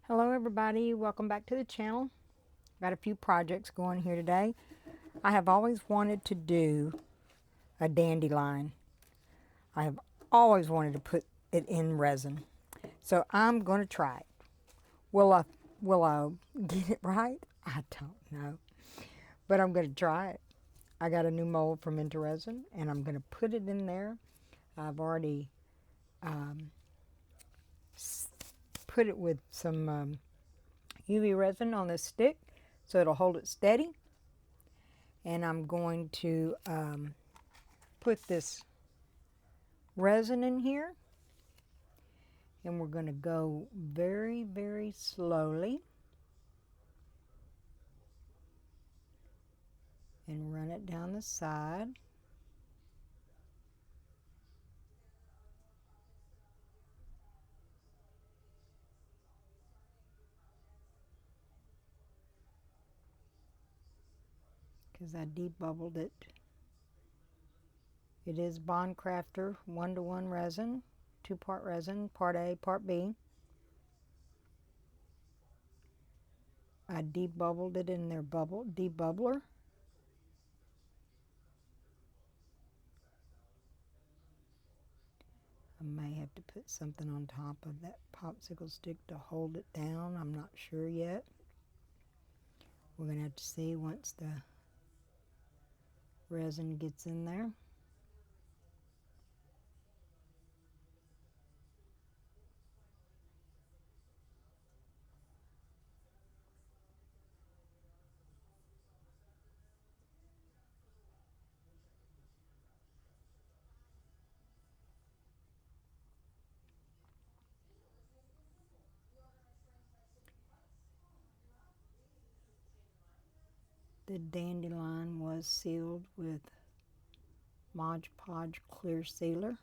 Hello everybody, welcome back to the channel. Got a few projects going here today. I have always wanted to do a dandelion. I have always wanted to put it in resin. So I'm going to try it. Will I get it right? I don't know. But I'm going to try it. I got a new mold from Intoresin and I'm going to put it in there. I've already put it with some UV resin on this stick so it'll hold it steady. And I'm going to put this resin in here, and we're going to go very, very slowly and run it down the side. Because I debubbled it. It is Bond Crafter 1-to-1 resin, 2-part resin, part A, part B. I debubbled it in their debubbler. I may have to put something on top of that popsicle stick to hold it down. I'm not sure yet. We're going to have to see once the resin gets in there. The dandelion was sealed with Mod Podge clear sealer.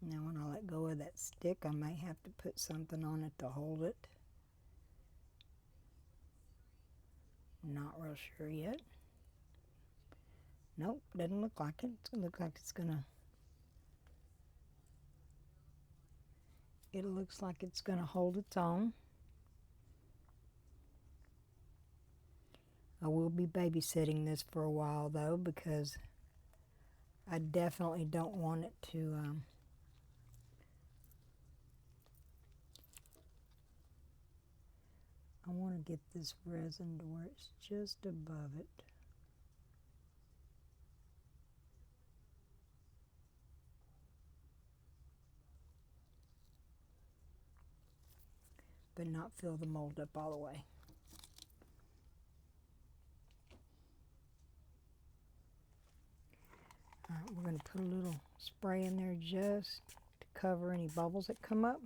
Now when I let go of that stick, I may have to put something on it to hold it. Not real sure yet. Nope, doesn't look like it. It looks like it's gonna. It looks like it's gonna hold its own. I will be babysitting this for a while though, because I definitely don't want it to I want to get this resin to where it's just above it. But not fill the mold up all the way. Alright, we're going to put a little spray in there just to cover any bubbles that come up.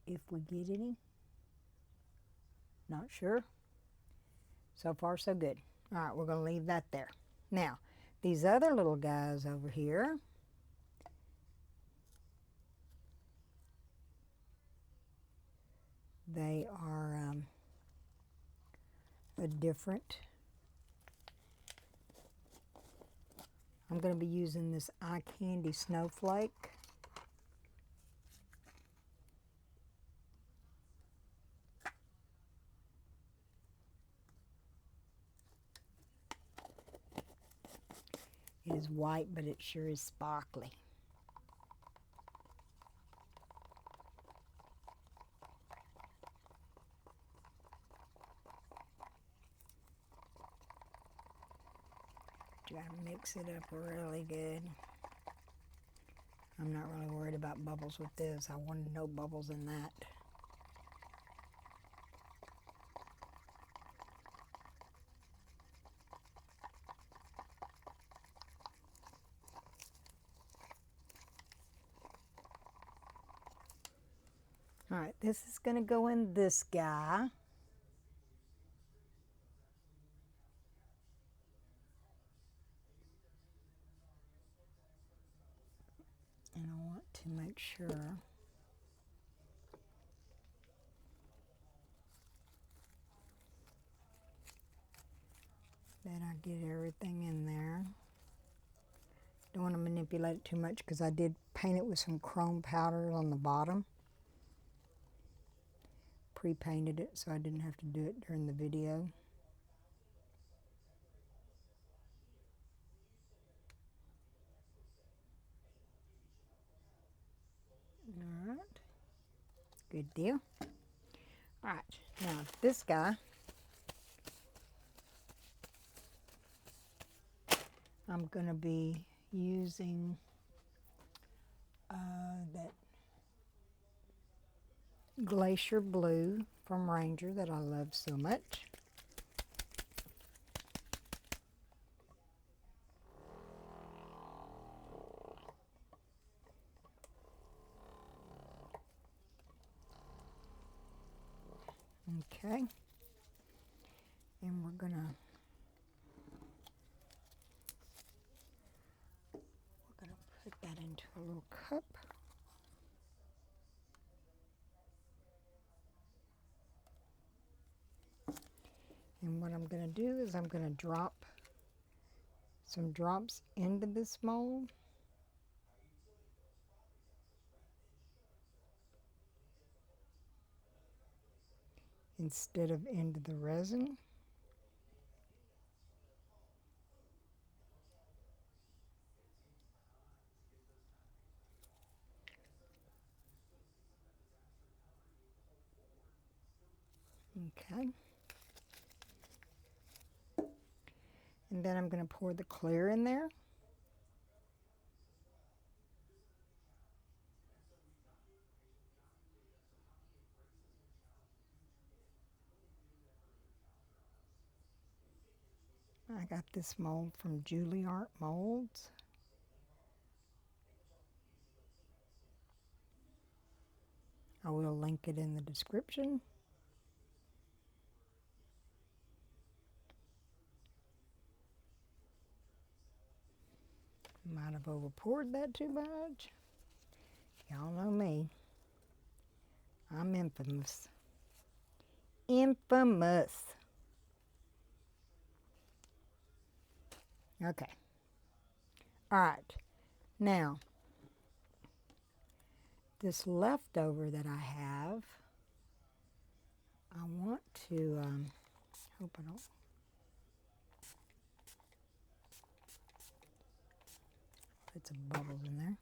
If we get any. Not sure. So far so good. Alright, we're going to leave that there. Now, these other little guys over here, they are a different. I'm going to be using this Eyecandy snowflake. It is white, but it sure is sparkly. Gotta mix it up really good. I'm not really worried about bubbles with this. I wanted no bubbles in that. All right, this is going to go in this guy. And I want to make sure that I get everything in there. Don't want to manipulate it too much because I did paint it with some chrome powder on the bottom. Pre-painted it so I didn't have to do it during the video. Alright, good deal. Alright, now this guy, I'm going to be using that Glacier Blue from Ranger that I love so much. Okay, and we're gonna put that into a little cup. And what I'm gonna do is I'm gonna drop some drops into this mold. Instead of into the resin. Okay. And then I'm going to pour the clear in there. I got this mold from Uniconeart molds. I will link it in the description. Might have over poured that too much. Y'all know me. I'm infamous. Infamous. Okay. All right. Now, this leftover that I have, I want to, hope I don't, put some bubbles in there.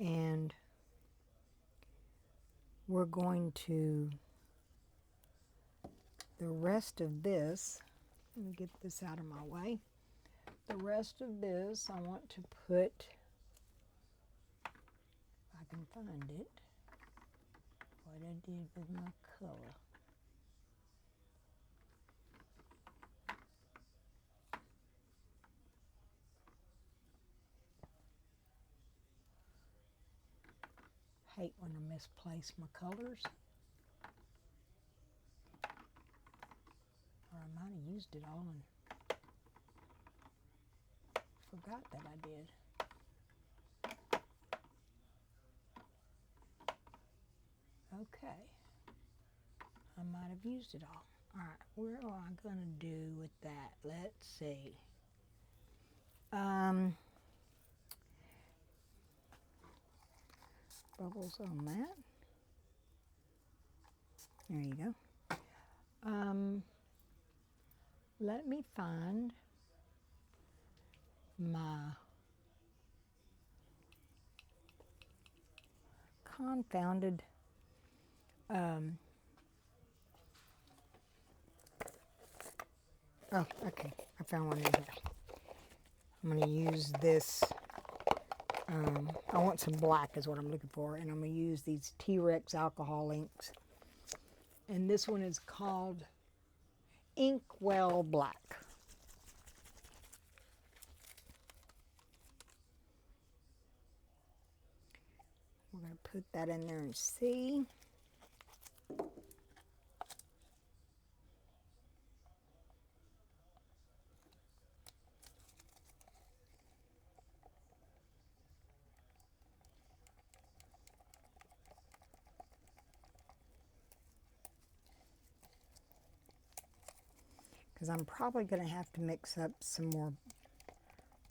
And we're going to, the rest of this, let me get this out of my way. The rest of this I want to put, if I can find it, what I did with my color. Hate when I misplace my colors. Or I might have used it all and forgot that I did. Okay. I might have used it all. Alright, what am I going to do with that? Let's see. Bubbles on that. There you go. Let me find my confounded oh, okay. I found one in here. I'm going to use this. I want some black is what I'm looking for, and I'm going to use these T-Rex alcohol inks. And this one is called Inkwell Black. We're going to put that in there and see. because I'm probably going to have to mix up some more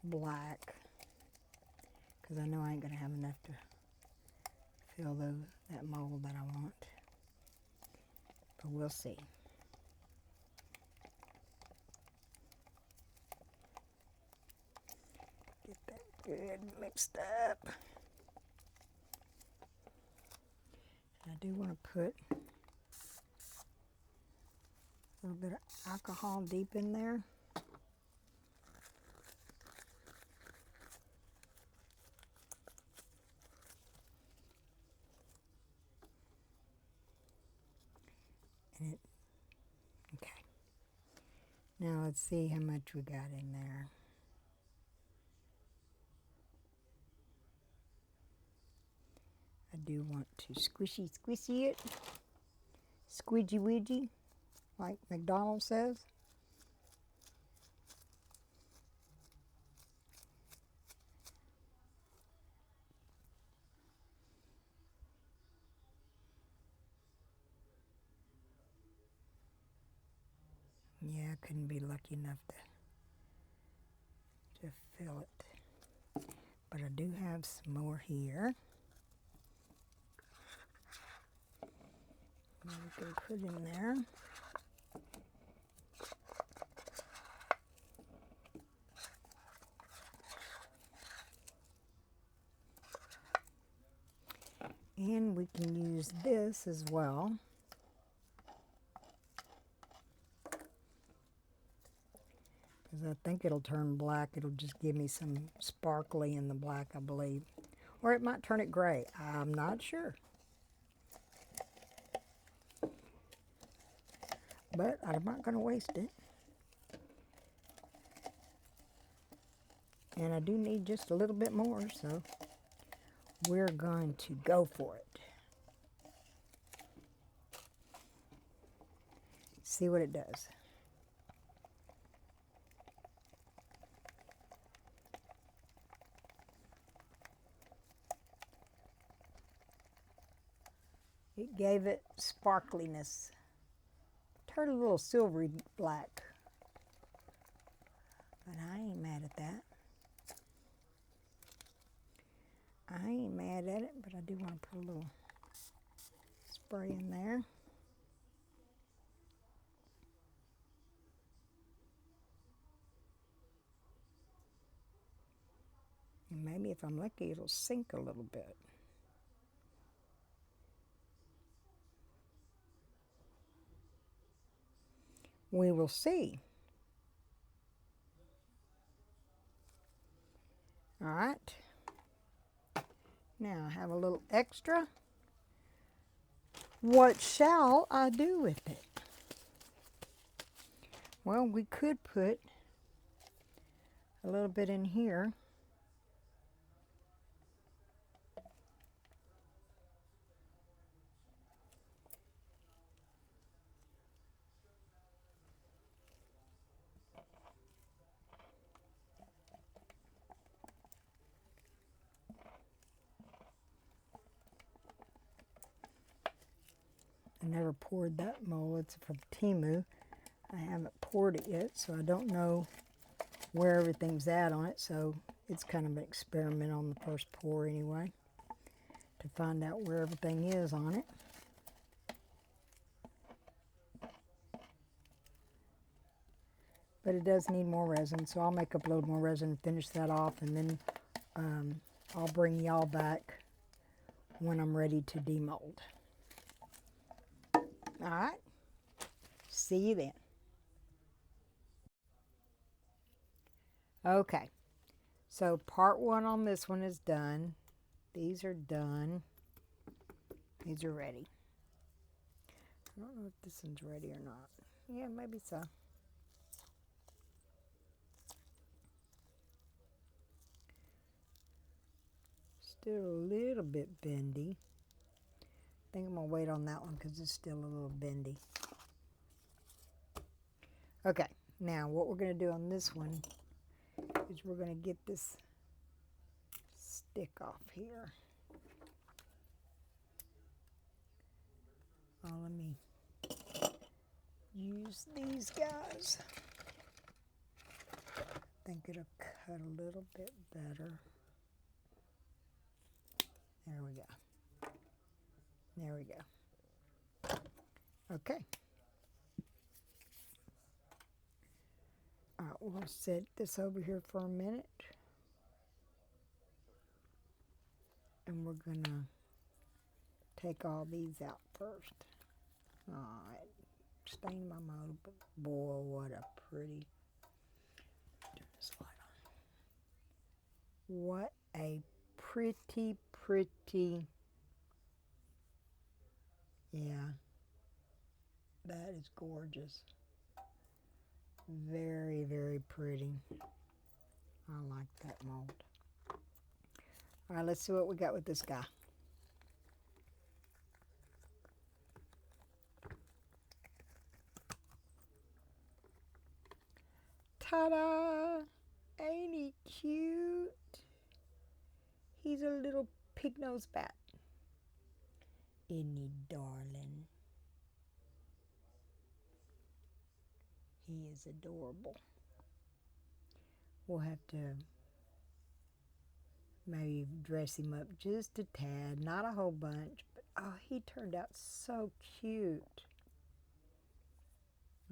black, because I know I ain't going to have enough to fill that mold that I want. But we'll see. Get that good mixed up. And I do want to put a little bit of alcohol deep in there. Okay. Now let's see how much we got in there. I do want to squishy it, squidgy widgy, like McDonald's says. Yeah, I couldn't be lucky enough to fill it. But I do have some more here. That we can put in there. And we can use this as well. Because I think it'll turn black. It'll just give me some sparkly in the black, I believe. Or it might turn it gray. I'm not sure. But I'm not going to waste it. And I do need just a little bit more, so we're going to go for it. See what it does. It gave it sparkliness. Turned a little silvery black. But I ain't mad at that. I ain't mad at it, but I do want to put a little spray in there. And maybe if I'm lucky, it'll sink a little bit. We will see. All right. Now I have a little extra. What shall I do with it? Well, we could put a little bit in here. I never poured that mold. It's from Temu. I haven't poured it yet, so I don't know where everything's at on it. So it's kind of an experiment on the first pour anyway, to find out where everything is on it. But it does need more resin, so I'll make up a little more resin, finish that off, and then I'll bring y'all back when I'm ready to demold. All right, see you then. Okay, so part one on this one is done. These are done. These are ready. I don't know if this one's ready or not. Yeah, maybe so. Still a little bit bendy. I think I'm going to wait on that one because it's still a little bendy. Okay, now what we're going to do on this one is we're going to get this stick off here. Oh, let me use these guys. I think it'll cut a little bit better. There we go. There we go. Okay. All right, we'll set this over here for a minute. And we're gonna take all these out first. All right, stained my mold, but boy, what a pretty. Turn this light on. What a pretty, yeah, that is gorgeous. Very, very pretty. I like that mold. All right, let's see what we got with this guy. Ta-da! Ain't he cute? He's a little pig-nosed bat. Isn't he darling? He is adorable. We'll have to maybe dress him up just a tad, not a whole bunch, but oh, he turned out so cute.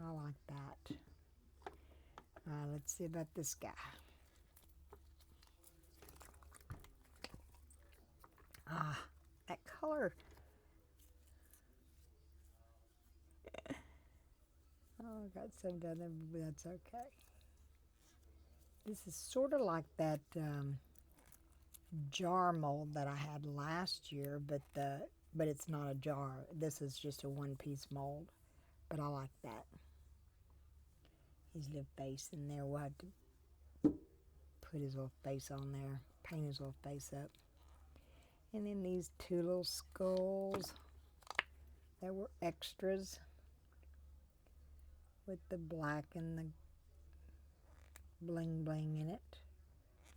I like that. Let's see about this guy. Ah, that color. Oh, I got some down there, but that's okay. This is sort of like that jar mold that I had last year, but it's not a jar. This is just a one-piece mold, but I like that. His little face in there. We'll have to put his little face on there, paint his little face up. And then these two little skulls that were extras with the black and the bling bling in it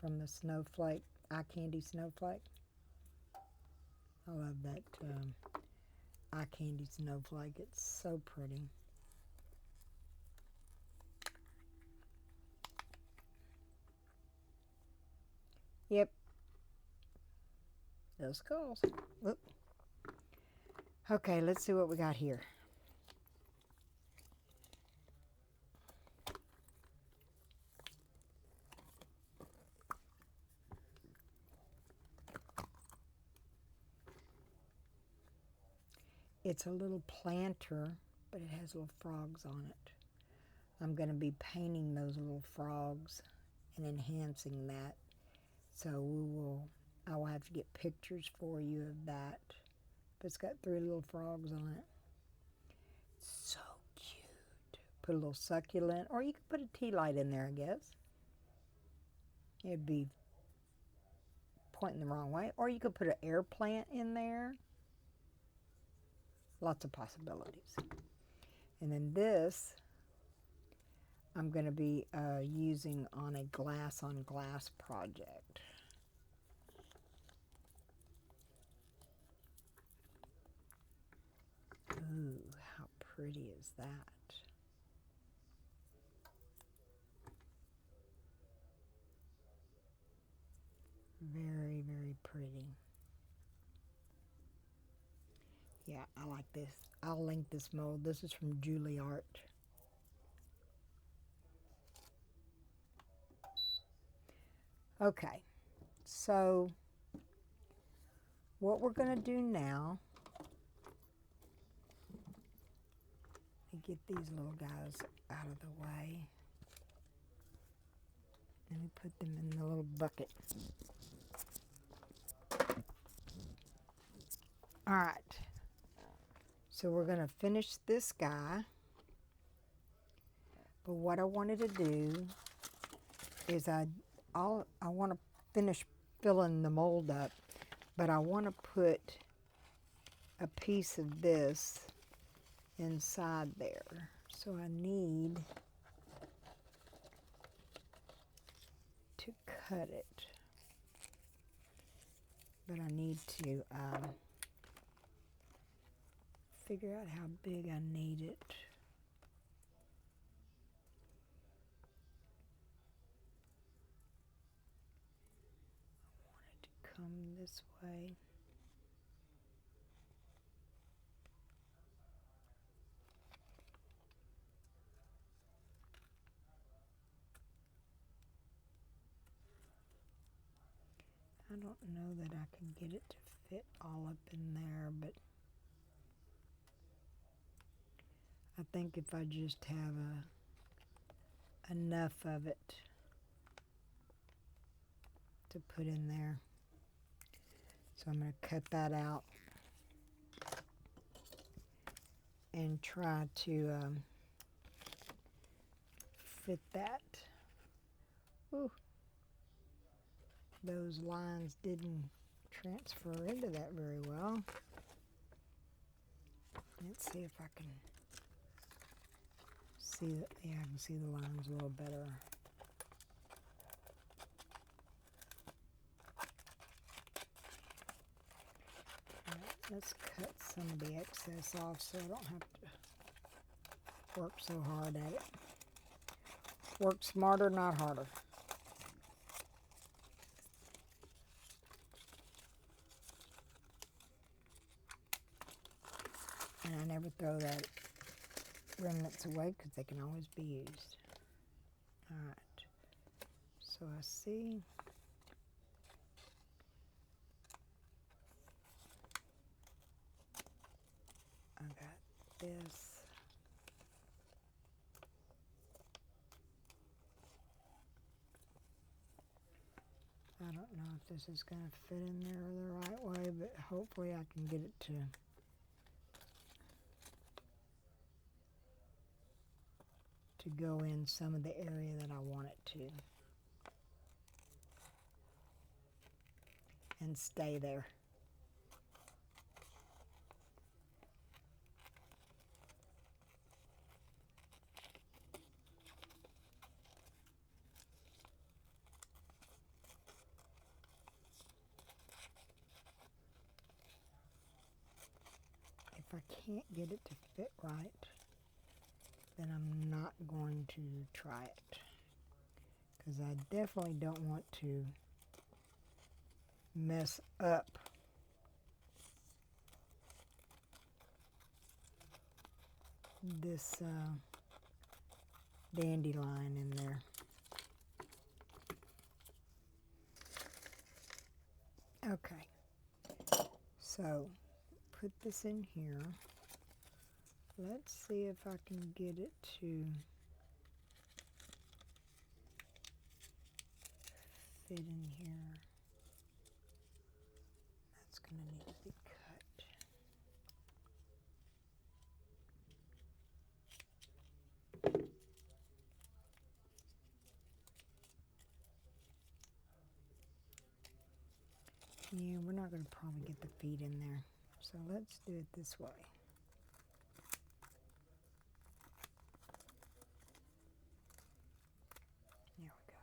from the snowflake, Eyecandy snowflake. I love that Eyecandy snowflake. It's so pretty. Yep. Those skulls. Whoop. Okay, let's see what we got here. It's a little planter, but it has little frogs on it. I'm going to be painting those little frogs and enhancing that. So I will have to get pictures for you of that. But it's got 3 little frogs on it. So cute. Put a little succulent, or you could put a tea light in there, I guess. It'd be pointing the wrong way. Or you could put an air plant in there. Lots of possibilities. And then this, I'm going to be using on a glass-on-glass project. Ooh, how pretty is that? Very, very pretty. Yeah, I like this. I'll link this mold. This is from Uniconeart. Okay, so what we're going to do now, let me get these little guys out of the way. Let me put them in the little bucket. All right. So we're going to finish this guy. But what I wanted to do is I want to finish filling the mold up, but I want to put a piece of this inside there. So I need to cut it. But I need to figure out how big I need it. this way. I don't know that I can get it to fit all up in there, but I think if I just have enough of it to put in there. So I'm going to cut that out and try to fit that. Ooh. Those lines didn't transfer into that very well. Let's see if I can see that. Yeah, I can see the lines a little better. All right, let's cut some of the excess off so I don't have to work so hard at it. Work smarter, not harder. And I never throw that remnants away because they can always be used. All right, so I see. I got this. I don't know if this is going to fit in there the right way, but hopefully I can get it to go in some of the area that I want it to and stay there. If I can't get it to fit right, then I'm not going to try it, because I definitely don't want to mess up this dandelion in there. Okay, so put this in here. Let's see if I can get it to fit in here. That's going to need to be cut. Yeah, we're not going to probably get the feet in there. So let's do it this way. There we go.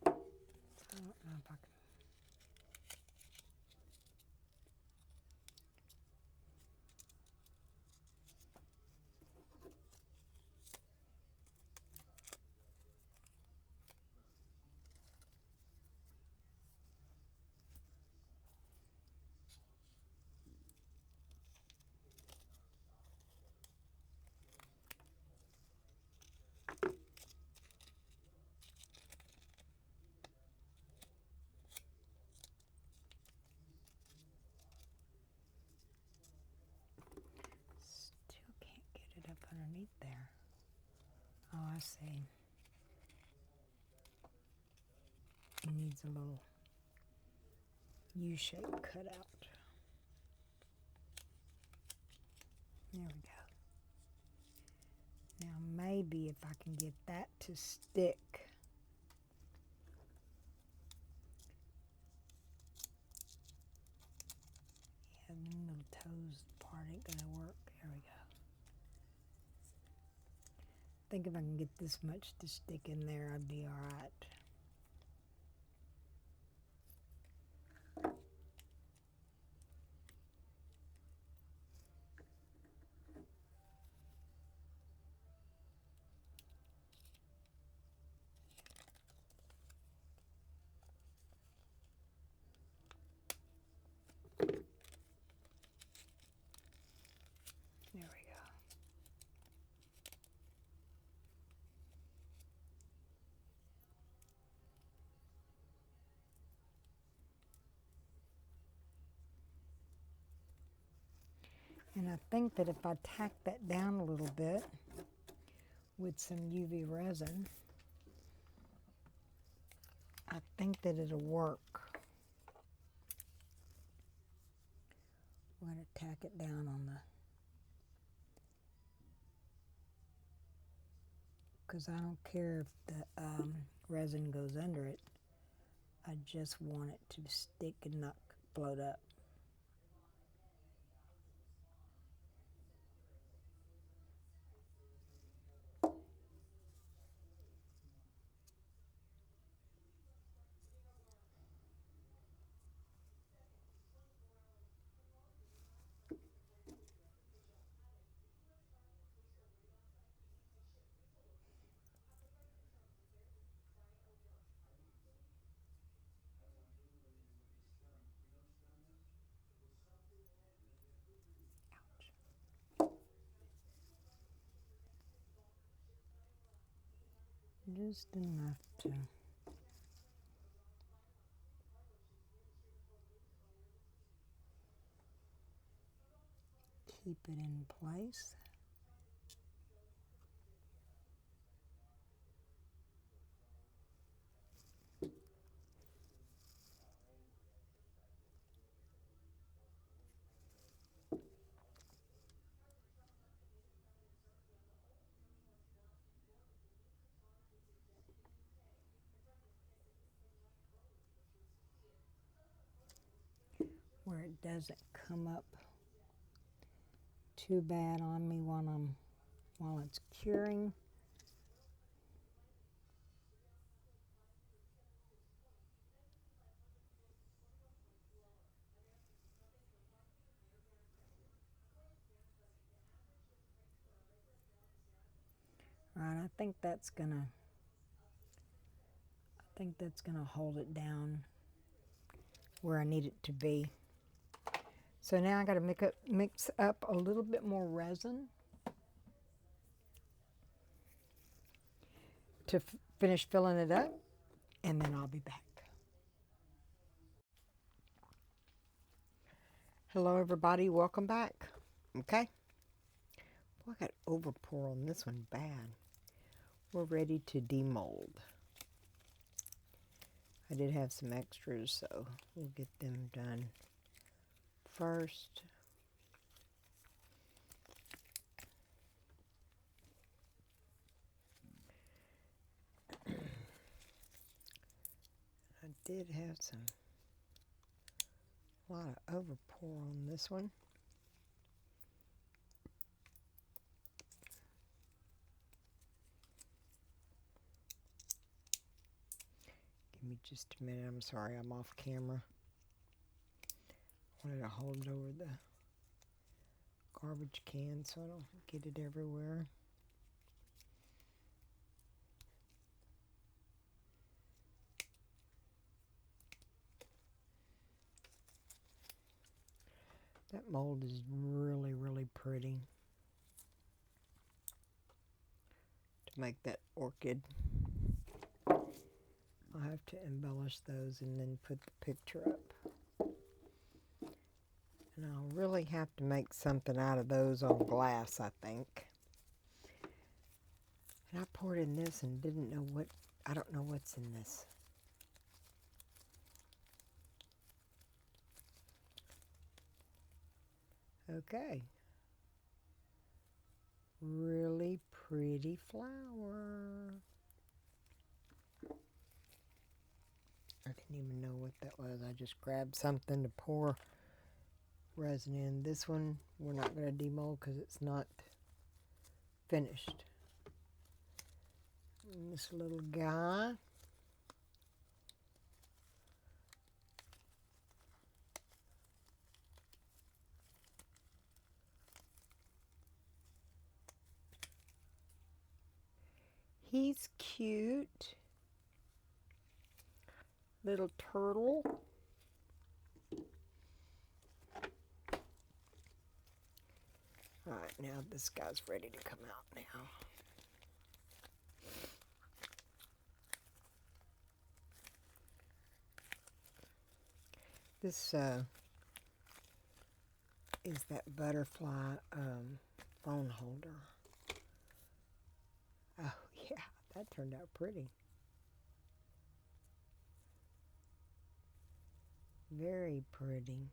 I don't know if I can. Still can't get it up underneath there. Oh, I see. It needs a little U-shape cut out. There we go. Now maybe if I can get that to stick. Yeah, the little toes part ain't gonna work. There we go. I think if I can get this much to stick in there, I'd be all right. And I think that if I tack that down a little bit with some UV resin, I think that it'll work. I'm going to tack it down on the, because I don't care if the resin goes under it. I just want it to stick and not float up. Just enough to keep it in place. Where it doesn't come up too bad on me while it's curing. All right, I think that's gonna hold it down where I need it to be. So now I got to mix up a little bit more resin to finish filling it up, and then I'll be back. Hello everybody, welcome back. Okay. Boy, I got overpour on this one bad. We're ready to demold. I did have some extras, so we'll get them done first. I did have a lot of overpour on this one. Give me just a minute. I'm sorry, I'm off camera. I wanted to hold it over the garbage can so I don't get it everywhere. That mold is really, really pretty. To make that orchid, I'll have to embellish those and then put the picture up. And I'll really have to make something out of those on glass, I think. And I poured in this and didn't know what, I don't know what's in this. Okay. Really pretty flower. I didn't even know what that was. I just grabbed something to pour resin in. This one we're not going to demold because it's not finished. And this little guy. He's cute. Little turtle. Alright, now this guy's ready to come out now. This is that butterfly phone holder. Oh yeah, that turned out pretty. Very pretty.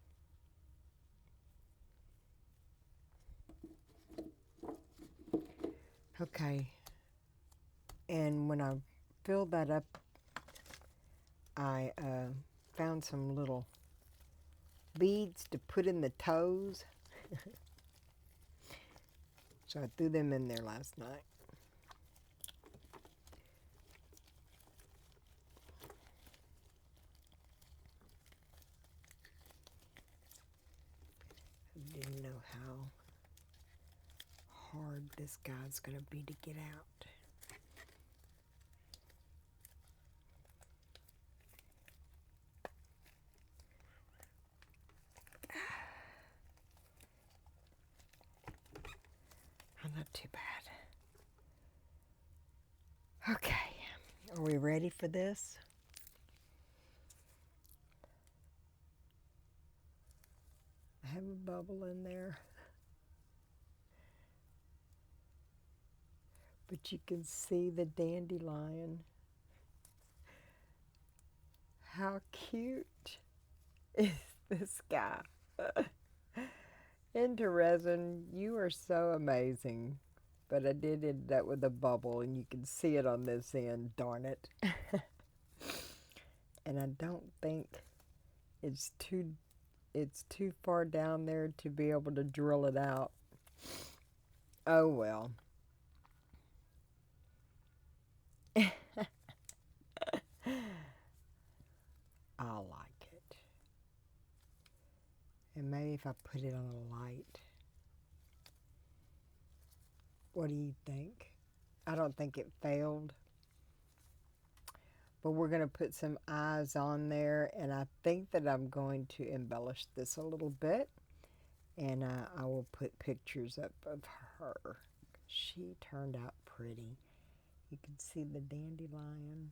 Okay, and when I filled that up, I found some little beads to put in the toes. So I threw them in there last night. I didn't know how hard this guy's going to be to get out. Oh, not too bad. Okay, are we ready for this? I have a bubble in there. But you can see the dandelion. How cute is this guy? Intoresin, you are so amazing. But I did end up with a bubble, and you can see it on this end, darn it. And I don't think it's too far down there to be able to drill it out. Oh well. I like it. And maybe if I put it on a light. What do you think? I don't think it failed. But we're going to put some eyes on there, and I think that I'm going to embellish this a little bit. And I will put pictures up of her. She turned out pretty. You can see the dandelion.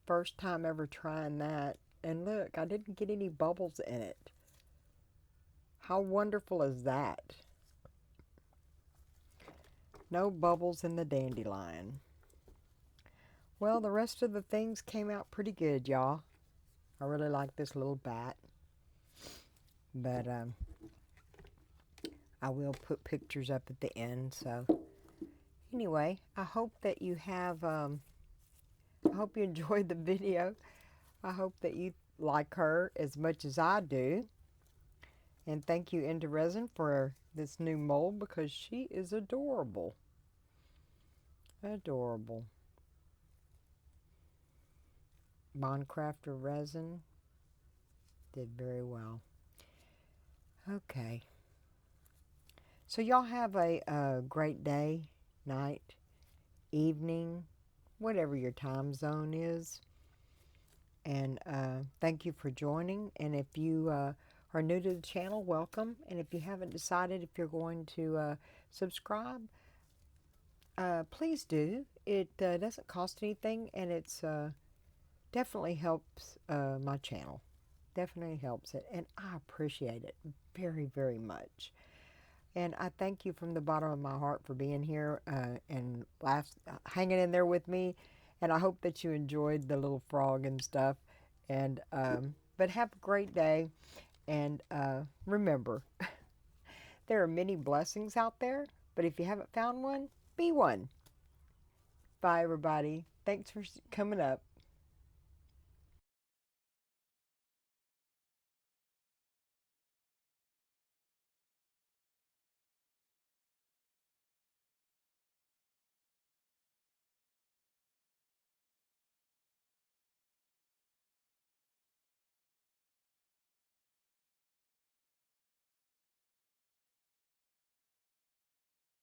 First time ever trying that. And look, I didn't get any bubbles in it. How wonderful is that? No bubbles in the dandelion. Well, the rest of the things came out pretty good, y'all. I really like this little bat. But I will put pictures up at the end. So anyway, I hope that you have, I hope you enjoyed the video. I hope that you like her as much as I do. And thank you, Intoresin, for this new mold because she is adorable. Adorable. Bondcrafter resin did very well. Okay. So y'all have a great day, night, evening, whatever your time zone is. And thank you for joining. And if you are new to the channel, welcome. And if you haven't decided if you're going to subscribe, please do. It doesn't cost anything, and it's definitely helps my channel. Definitely helps it, and I appreciate it very, very much. And I thank you from the bottom of my heart for being here and hanging in there with me. And I hope that you enjoyed the little frog and stuff. And but have a great day. And remember, there are many blessings out there. But if you haven't found one, be one. Bye, everybody. Thanks for coming up.